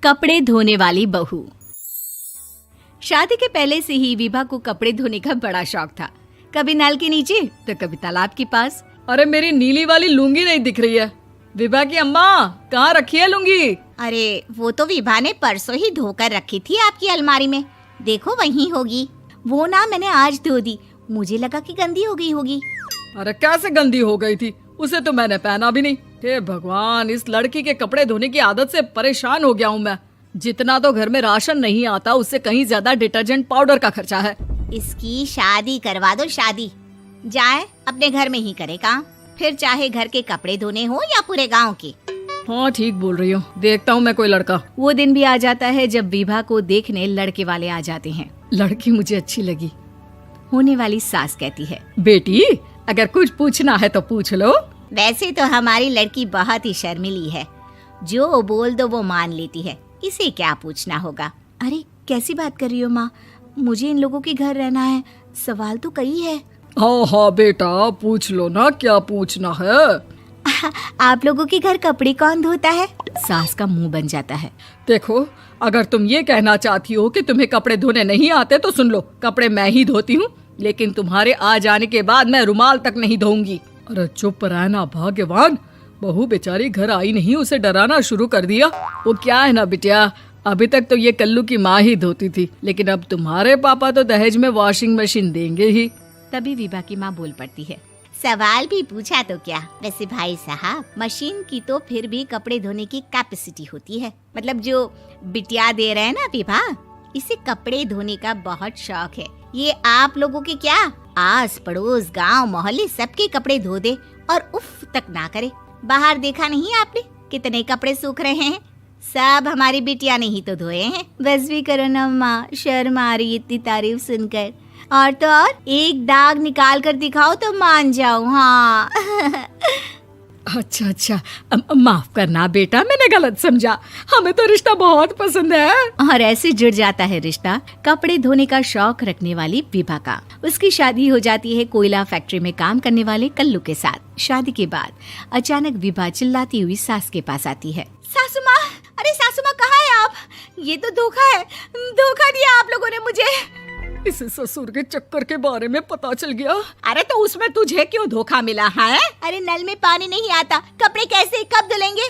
कपड़े धोने वाली बहू। शादी के पहले से ही विभा को कपड़े धोने का बड़ा शौक था। कभी नल के नीचे तो कभी तालाब के पास। अरे मेरी नीली वाली लुंगी नहीं दिख रही है। विभा की अम्मा, कहाँ रखी है लुंगी? अरे वो तो विभा ने परसों ही धोकर रखी थी आपकी अलमारी में, देखो वहीं होगी। वो ना मैंने आज धो दी, मुझे लगा कि गंदी हो गई होगी। अरे कैसे गंदी हो गई थी? उसे तो मैंने पहना भी नहीं। हे भगवान, इस लड़की के कपड़े धोने की आदत से परेशान हो गया हूँ मैं। जितना तो घर में राशन नहीं आता, उससे कहीं ज्यादा डिटर्जेंट पाउडर का खर्चा है। इसकी शादी करवा दो, शादी। जाए अपने घर में ही करे काम, फिर चाहे घर के कपड़े धोने हो या पूरे गांव के। हाँ ठीक बोल रही हो, देखता हूँ मैं कोई लड़का। वो दिन भी आ जाता है जब विभा को देखने लड़के वाले आ जाते हैं। लड़की मुझे अच्छी लगी। होने वाली सास कहती है, बेटी अगर कुछ पूछना है तो पूछ लो। वैसे तो हमारी लड़की बहुत ही शर्मीली है, जो बोल दो वो मान लेती है, इसे क्या पूछना होगा। अरे कैसी बात कर रही हो माँ, मुझे इन लोगों के घर रहना है, सवाल तो कई है। हाँ हाँ बेटा, पूछ लो ना, क्या पूछना है। आप लोगों के घर कपड़े कौन धोता है? सास का मुंह बन जाता है। देखो, अगर तुम ये कहना चाहती हो कि तुम्हें कपड़े धोने नहीं आते तो सुन लो, कपड़े मैं ही धोती हूँ, लेकिन तुम्हारे आ जाने के बाद मैं रुमाल तक नहीं धोऊंगी। अरे चुप रहना भाग्यवान, बहू बेचारी घर आई नहीं, उसे डराना शुरू कर दिया। वो क्या है ना बिटिया, अभी तक तो ये कल्लू की माँ ही धोती थी, लेकिन अब तुम्हारे पापा तो दहेज में वॉशिंग मशीन देंगे ही। तभी विभा की माँ बोल पड़ती है, सवाल भी पूछा तो क्या। वैसे भाई साहब, मशीन की तो फिर भी कपड़े धोने की कैपेसिटी होती है। मतलब जो बिटिया दे रहे हैं ना विभा, इसे कपड़े धोने का बहुत शौक है। ये आप लोगों के क्या, आस पड़ोस गांव मोहल्ले सबके कपड़े धो दे और उफ तक ना करे। बाहर देखा नहीं आपने कितने कपड़े सूख रहे हैं? सब हमारी बिटिया ने ही तो धोए हैं। बस भी करो ना माँ, शर्म आ रही इतनी तारीफ सुनकर। और तो और एक दाग निकाल कर दिखाओ तो मान जाओ। हाँ अच्छा, माफ करना बेटा, मैंने गलत समझा। हमें तो रिश्ता बहुत पसंद है। और ऐसे जुड़ जाता है रिश्ता कपड़े धोने का शौक रखने वाली विभा का। उसकी शादी हो जाती है कोयला फैक्ट्री में काम करने वाले कल्लू के साथ। शादी के बाद अचानक विभा चिल्लाती हुई सास के पास आती है। सासू माँ, अरे सासू माँ कहाँ है आप? ये तो धोखा है, धोखा दिया आप लोगों ने मुझे। इसे ससुर के चक्कर के बारे में पता चल गया। अरे तो उसमें तुझे क्यों धोखा मिला है? अरे नल में पानी नहीं आता, कपड़े कैसे कब धुलेंगे?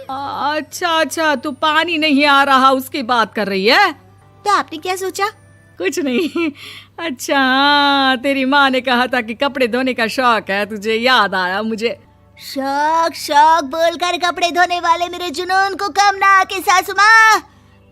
अच्छा, तू पानी नहीं आ रहा उसकी बात कर रही है। तो आपने क्या सोचा? कुछ नहीं। अच्छा, तेरी माँ ने कहा था कि कपड़े धोने का शौक है तुझे, याद आया मुझे। शौक बोलकर कपड़े धोने वाले मेरे जुनून को कम ना आके सासू माँ,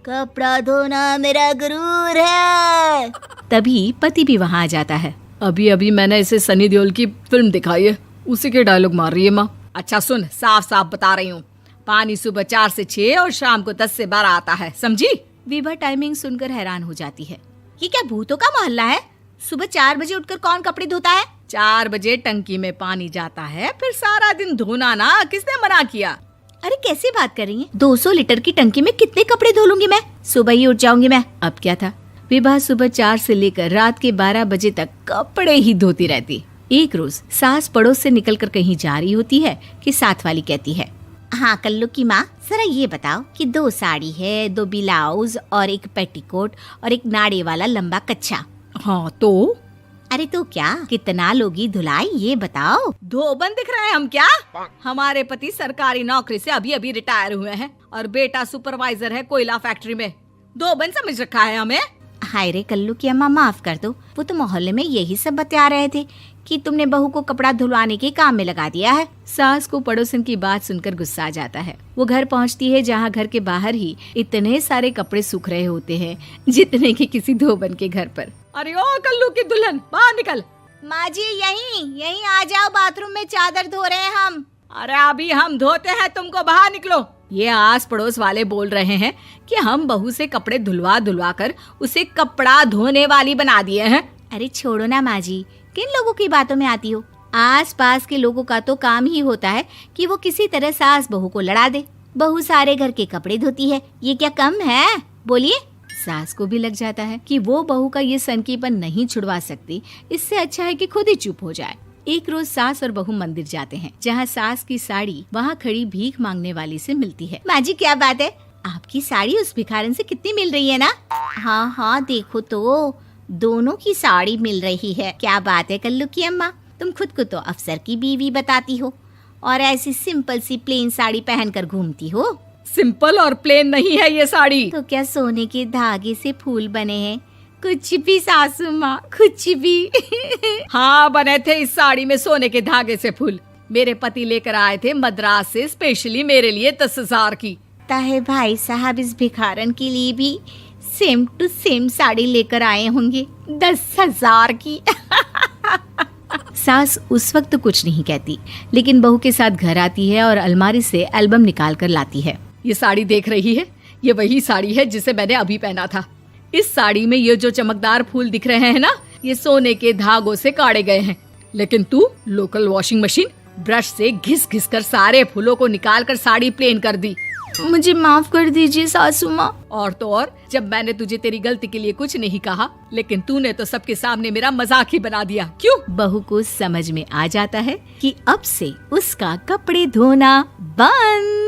कपड़ा धोना मेरा गुरूर है। तभी पति भी वहाँ आ जाता है। अभी मैंने इसे सनी देओल की फिल्म दिखाई है, उसी के डायलॉग मार रही है माँ। अच्छा सुन, साफ बता रही हूँ, पानी सुबह 4 से 6 और शाम को 10 से 12 आता है, समझी? विभा टाइमिंग सुनकर हैरान हो जाती है। ये क्या भूतों का मोहल्ला है? सुबह 4 बजे उठकर कौन कपड़े धोता है? 4 बजे टंकी में पानी जाता है, फिर सारा दिन धोना ना, किसने मना किया? अरे कैसी बात कर रही हैं? 200 लीटर की टंकी में कितने कपड़े धो लूंगी मैं? सुबह ही उठ जाऊंगी मैं। अब क्या था, विभा सुबह 4 से लेकर रात के 12 बजे तक कपड़े ही धोती रहती। एक रोज सास पड़ोस से निकलकर कहीं जा रही होती है कि साथ वाली कहती है, हाँ कल्लू की माँ, जरा ये बताओ कि 2 साड़ी है, 2 ब्लाउज और एक पेटीकोट और एक नाड़े वाला लंबा कच्छा। हाँ तो? अरे तो क्या, कितना लोगी धुलाई ये बताओ। धोबन दिख रहे हैं हम क्या? हमारे पति सरकारी नौकरी से अभी रिटायर हुए हैं और बेटा सुपरवाइजर है कोयला फैक्ट्री में। धोबन समझ रखा है हमें? हाय रे कल्लू की अम्मा, माफ कर दो, वो तो मोहल्ले में यही सब बता रहे थे कि तुमने बहू को कपड़ा धुलवाने के काम में लगा दिया है। सास को पड़ोसन की बात सुनकर गुस्सा आ जाता है। वो घर पहुंचती है जहां घर के बाहर ही इतने सारे कपड़े सूख रहे होते हैं जितने कि किसी धोबन के घर पर। अरे ओ कल्लू की दुल्हन, बाहर निकल। माँ जी यहीं आ जाओ, बाथरूम में चादर धो रहे हैं हम। अरे अभी हम धोते हैं, तुमको बाहर निकलो। ये आस पड़ोस वाले बोल रहे हैं कि हम बहू से कपड़े धुलवा कर उसे कपड़ा धोने वाली बना दिए हैं। अरे छोड़ो ना माँ जी, किन लोगों की बातों में आती हो? आस पास के लोगों का तो काम ही होता है कि वो किसी तरह सास बहू को लड़ा दे। बहू सारे घर के कपड़े धोती है, ये क्या कम है? बोलिए। सास को भी लग जाता है कि वो बहू का ये सनकीपन नहीं छुड़वा सकती, इससे अच्छा है कि खुद ही चुप हो जाए। एक रोज सास और बहू मंदिर जाते हैं, जहाँ सास की साड़ी वहाँ खड़ी भीख मांगने वाली से मिलती है। माँ जी क्या बात है, आपकी साड़ी उस भिखारन से कितनी मिल रही है ना? हाँ हाँ देखो तो, दोनों की साड़ी मिल रही है। क्या बात है कल्लू की अम्मा, तुम खुद को तो अफसर की बीवी बताती हो और ऐसी सिंपल सी प्लेन साड़ी पहनकर घूमती हो। सिंपल और प्लेन नहीं है ये साड़ी। तो क्या सोने के धागे से फूल बने हैं? कुछ भी सासू माँ, कुछ भी। हाँ बने थे इस साड़ी में सोने के धागे से फूल। मेरे पति लेकर आए थे मद्रास से स्पेशली मेरे लिए 10,000 की। ताहे भाई साहब इस भिखारन के लिए भी सेम टू सेम साड़ी लेकर आए होंगे 10,000 की। सास उस वक्त तो कुछ नहीं कहती, लेकिन बहू के साथ घर आती है और अलमारी से एल्बम निकाल कर लाती है। ये साड़ी देख रही है, ये वही साड़ी है जिसे मैंने अभी पहना था। इस साड़ी में ये जो चमकदार फूल दिख रहे हैं ना, ये सोने के धागों से काटे गए हैं। लेकिन तू लोकल वॉशिंग मशीन ब्रश से घिस घिस कर सारे फूलों को निकाल कर साड़ी प्लेन कर दी। मुझे माफ कर दीजिए सासू माँ। और तो और, जब मैंने तुझे तेरी गलती के लिए कुछ नहीं कहा, लेकिन तूने तो सबके सामने मेरा मजाक ही बना दिया। क्यों? बहू को समझ में आ जाता है कि अब से उसका कपड़े धोना बंद।